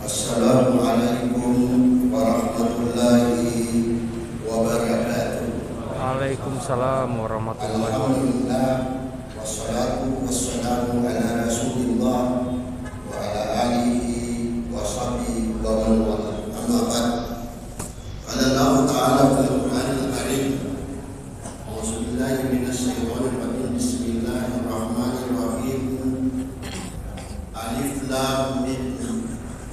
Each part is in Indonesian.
Assalamualaikum warahmatullahi wabarakatuh. Waalaikumsalam warahmatullahi wabarakatuh. Alhamdulillah, wassalatu wassalamu ala Rasulillah wa ala alihi wa sahbihi wa man wala. Amma ba'd. Qala Allah Ta'ala fil Qur'anil Karim. A'udzubillahi minasyaitonir rajim. Bismillahirrahmanirrahim. Alif Lam Mim.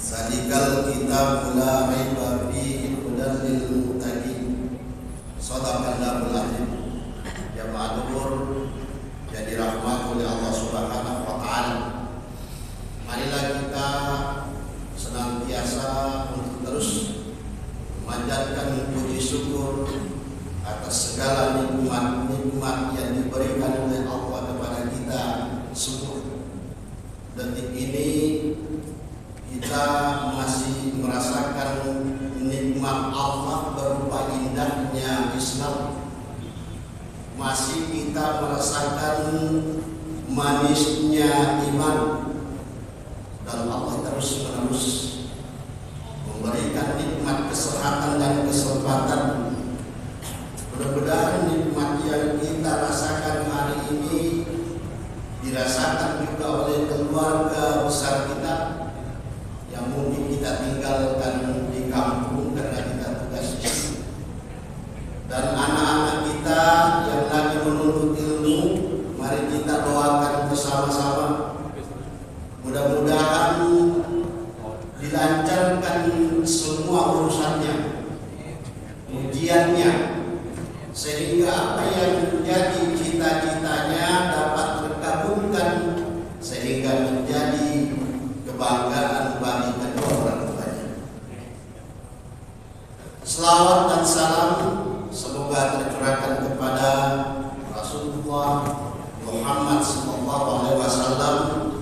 Zalikal kitabul la raiba fihi hudan lil muttaqin. Shadaqallahul azim. Jamaah Duhur yang dirahmati oleh Allah Subhanahu wa taala. Marilah kita senantiasa untuk terus memanjatkan puji syukur atas segala nikmat yang diberikan oleh Allah kepada kita semua. Detik ini kita masih merasakan nikmat Allah berupa indahnya Islam. Masih kita merasakan manisnya iman. Dan Allah terus-menerus memberikan nikmat kesehatan dan kesempatan. Mudah-mudahan nikmat yang kita rasakan hari ini dirasakan juga oleh keluarga besar kita yang mungkin kita tinggalkan di kampung karena kita tugas di sini, dan anak-anak kita yang lagi menuntut ilmu. Mari kita doakan bersama-sama, mudah-mudahan dilancarkan semua urusannya, ujiannya, sehingga apa yang menjadi cita-citanya dapat terkabulkan, sehingga menjadi kebanggaan bagi kedua orang tuanya. Selawat dan salam semoga tercurahkan kepada Rasulullah Muhammad SAW,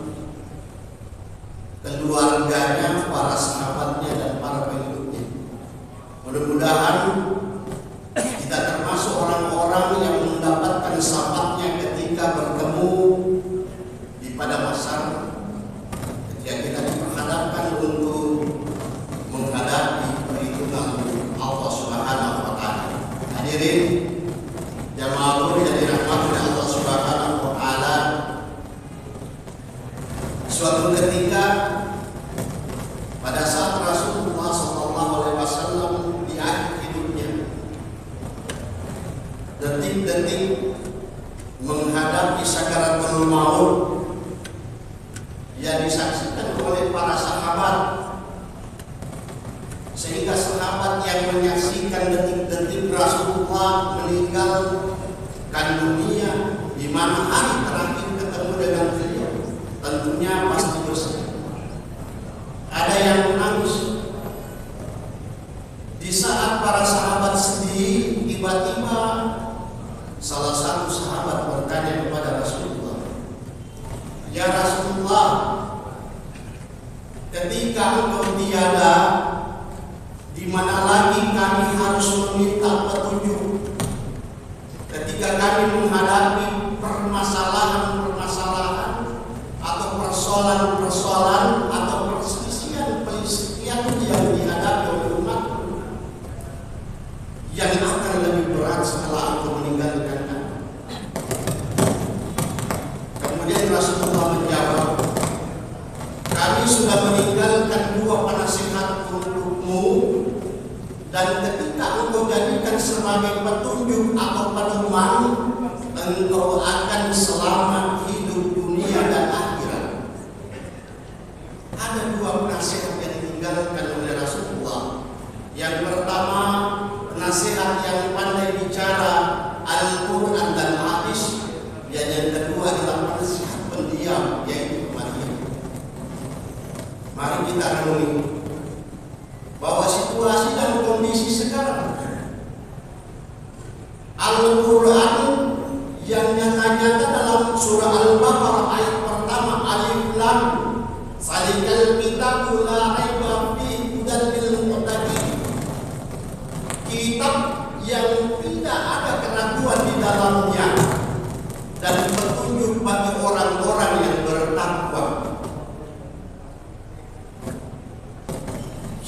keluarganya, para sahabatnya, dan para pengikutnya. Mudah-mudahan kita termasuk orang-orang yang mendapatkan syafaatnya ketika bertemu di padang mahsyar, yang kita diperhadapkan untuk menghadapi perhitungan Allah Subhanahu wa taala. Hadirin jamaah yang dirahmati oleh Allah Subhanahu wa taala, suatu ketika pada saat Rasulullah SAW di akhir hidupnya, detik-detik menghadapi sakaratul maut yang disaksikan oleh para sahabat, sehingga sahabat yang menyaksikan detik-detik Rasulullah meninggalkan dunia, di mana hari terakhir ketemu dengan beliau, tentunya pasti bersedih. Ada yang menangis. Di saat para sahabat sedih, tiba-tiba salah satu sahabat bertanya kepada Rasulullah, "Ya Rasulullah, ketika engkau tiada, di mana lagi kami harus meminta petunjuk? Ketika kami menghadapi permasalahan-permasalahan atau persoalan-persoalan atau perselisihan yang dihadapi oleh umat, yang akan lebih berat setelah engkau meninggalkan kami." Kemudian Rasulullah menjawab, "Kami sudah meninggalkan dua penasihat untukmu, dan ketika engkau jadikan sebagai petunjuk atau pedoman, engkau akan selamat hidup dunia dan akhirat." Ada dua penasihat yang ditinggalkan oleh Rasulullah. Yang pertama, penasihat yang pandai bicara Al-Quran dan hadis. Yang kedua adalah penasihat pendiam, yaitu kematian. Mari kita renungi bahwa situasi dan kondisi sekarang, Al-Quran yang nyata-nyata dalam surah Al-Baqarah ayat pertama, Alif Lam, Zalikal kitabul la raiba fihi hudan lil muttaqin. Kitab yang tidak ada keraguan di dalamnya dan petunjuk bagi orang-orang yang bertakwa.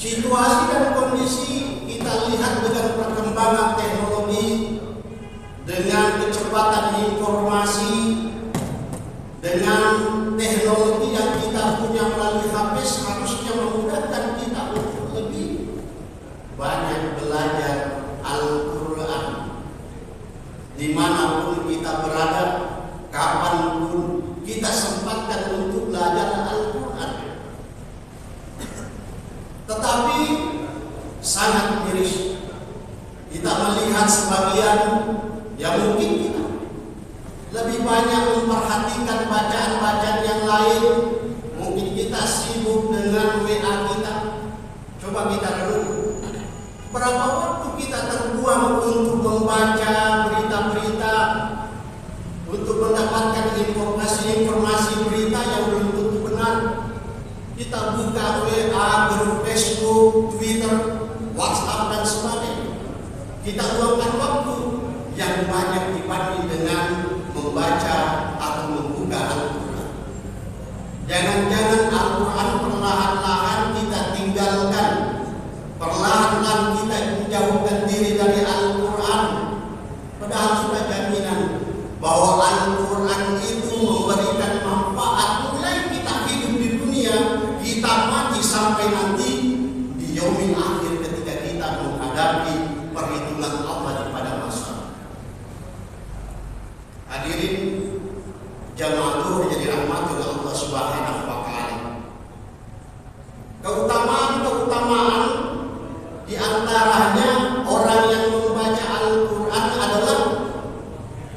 Situasi dan kondisi kita lihat dengan perkembangan teknologi, dengan kecepatan informasi, dengan teknologi yang kita punya melalui HP, seharusnya memudahkan kita untuk lebih banyak belajar Al-Quran. Dimanapun kita berada, kapanpun kita sempatkan untuk belajar Al-Quran. Tetapi sangat miris kita melihat sebagian yang mungkin kita lebih banyak memperhatikan bacaan-bacaan yang lain. Mungkin kita sibuk dengan WA kita. Coba kita renung, berapa waktu kita terbuang untuk membaca berita-berita, untuk mendapatkan informasi berita yang belum tentu benar. Kita buka WA, grup Facebook, Twitter, WhatsApp dan sebagainya. Kita luangkan waktu yang banyak dibanding dengan membaca atau membuka Al-Quran. Jangan-jangan Al-Quran perlahan-lahan kita tinggalkan, perlahan-lahan kita menjauhkan diri dari Al-Quran. Padahal sudah jaminan bahwa Al-Quran itu memberikan manfaat mulai kita hidup di dunia, kita mati sampai nanti di yaumil akhir ketika kita menghadapi perhitungan Allah pada masa. Hadirin jamaah zuhur jadi rahmat oleh Allah Subhanahu wa taala. Keutamaan di antaranya orang yang membaca Al-Quran adalah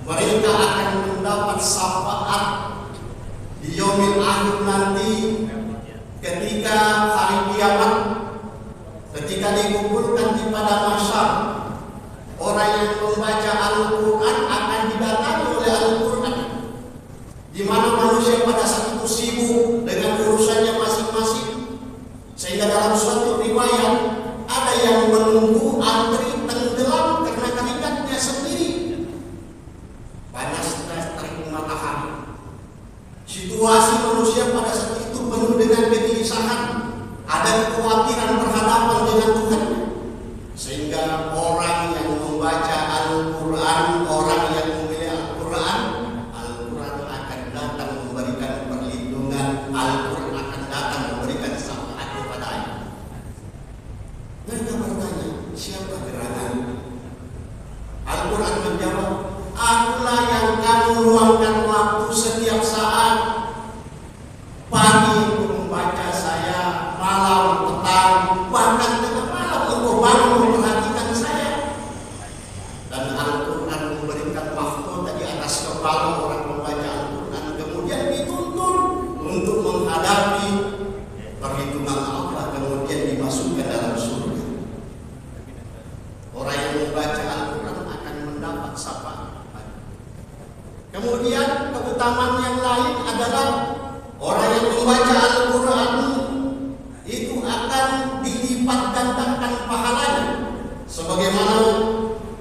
mereka akan mendapat syafaat di yaumil akhir nanti ketika hari kiamat, ketika dikumpulkan di padang mahsyar. Orang yang membaca Al-Quran akan didatangi oleh Al-Quran, di mana manusia pada saat itu sibuk dengan urusannya masing-masing, sehingga dalam suatu riwayat ada yang menunggu antri tenggelam karena keringatnya sendiri. Panasnya terik matahari. Situasi manusia pada saat itu penuh dengan kegelisahan, ada kekhawatiran berhadapan dengan Tuhan, sehingga orang yang membaca Al-Quran, orang yang memilih Al-Quran, Al-Quran akan datang memberikan perlindungan, Al-Quran akan datang memberikan syafaat kepadanya. Mereka bertanya, siapa gerangan? Al-Quran menjawab, akulah yang kamu luangkan waktu setiap saat, pagi untuk membaca saya, malam, petang, bahkan tengah malam untuk bangun memperhatikan saya. Dan Al-Quran memberikan mahkota di atas kepala orang membaca Al-Quran, kemudian dituntun untuk menghadapi perhitungan Allah, kemudian dimasukkan dalam surga. Orang yang membaca Al-Quran akan mendapat syafaat. Kemudian keutamaan yang lain adalah orang yang membaca Al-Quran itu akan dilipat gandakan pahalanya, sebagaimana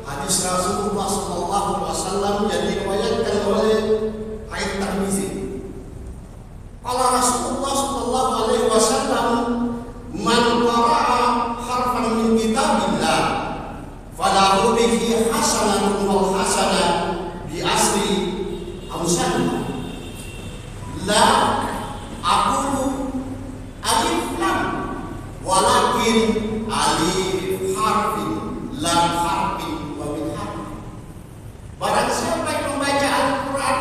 hadis Rasulullah SAW yang diriwayatkan oleh At-Tirmidzi. Qala Rasulullah SAW, man qara'a harfan min kitabillah falahu bihi hasanatun wal hasanah bi asri amsalha. La aqulu alif lam, walakin alif harfin lam harfin wa min harfin. Barang siapa yang membaca Al-Quran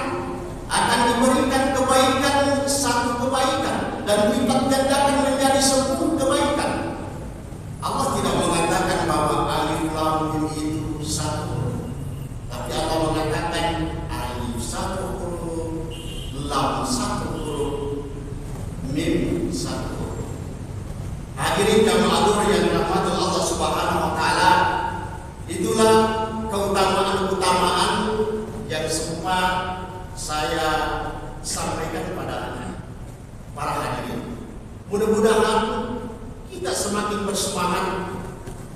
akan diberikan kebaikan, satu kebaikan, dan dilipat gandakan menjadi 10 kebaikan. Allah tidak mengatakan bahwa alif lam mim itu satu, tapi Allah mengatakan alif satu huruf, lam satu huruf, mim satu huruf. Hadirin jamaah zuhur yang dirahmati Allah Subhanahu wa taala, itulah keutamaan-keutamaan yang semua saya sampaikan kepada para hadirin. Mudah-mudahan kita semakin bersemangat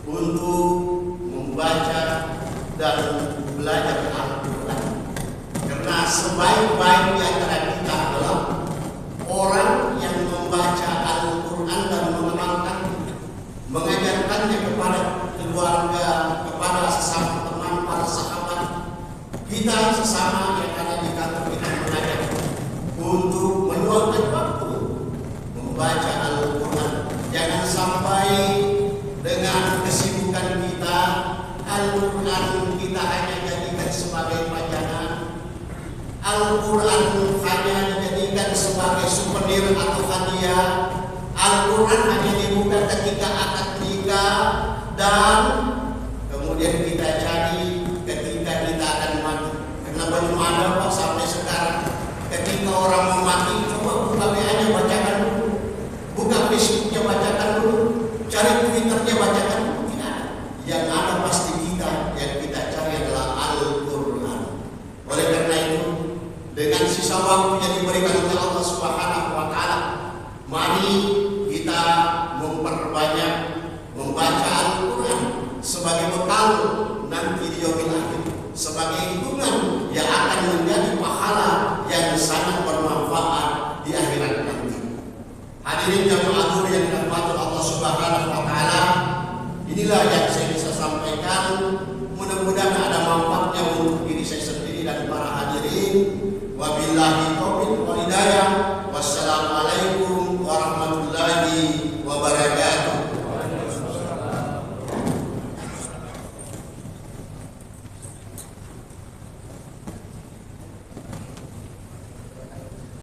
untuk membaca dan belajar Al-Quran, karena sebaik-baik di antara kita adalah orang yang membaca Al-Quran dan mengamalkan. membaca Al-Quran. Jangan sampai dengan kesibukan kita Al-Quran kita hanya jadikan sebagai pajangan, Al-Quran hanya dijadikan sebagai souvenir atau hadiah, Al-Quran hanya dibuka ketika akad nikah, dan kemudian kita cari ketika kita akan mati. Karena belum ada Pak sampai sekarang. Ketika orang mau mati, coba buka WA-nya bacakan dulu, buka Facebook-nya bacakan dulu, cari Twitter-nya bacakan dulu. Tidak ada. Yang ada pasti kita, yang kita cari adalah Al-Quran. Oleh karena itu, dengan sisa waktu yang diberikan oleh Allah Subhanahu wa Ta'ala, mari kita memperbanyak membaca Al-Quran sebagai bekal nanti di yaumil akhir, sebagai hitungan yang akan menjadi pahala yang sangat bermanfaat di akhirat nanti. Hadirin jamaah yang dirahmati Allah Subhanahu wa Ta'ala, inilah yang saya bisa sampaikan. Mudah-mudahan ada manfaatnya untuk diri saya sendiri dan para hadirin. Wabillahi taufiq wal hidayah. Wassalamualaikum warahmatullahi wabarakatuh.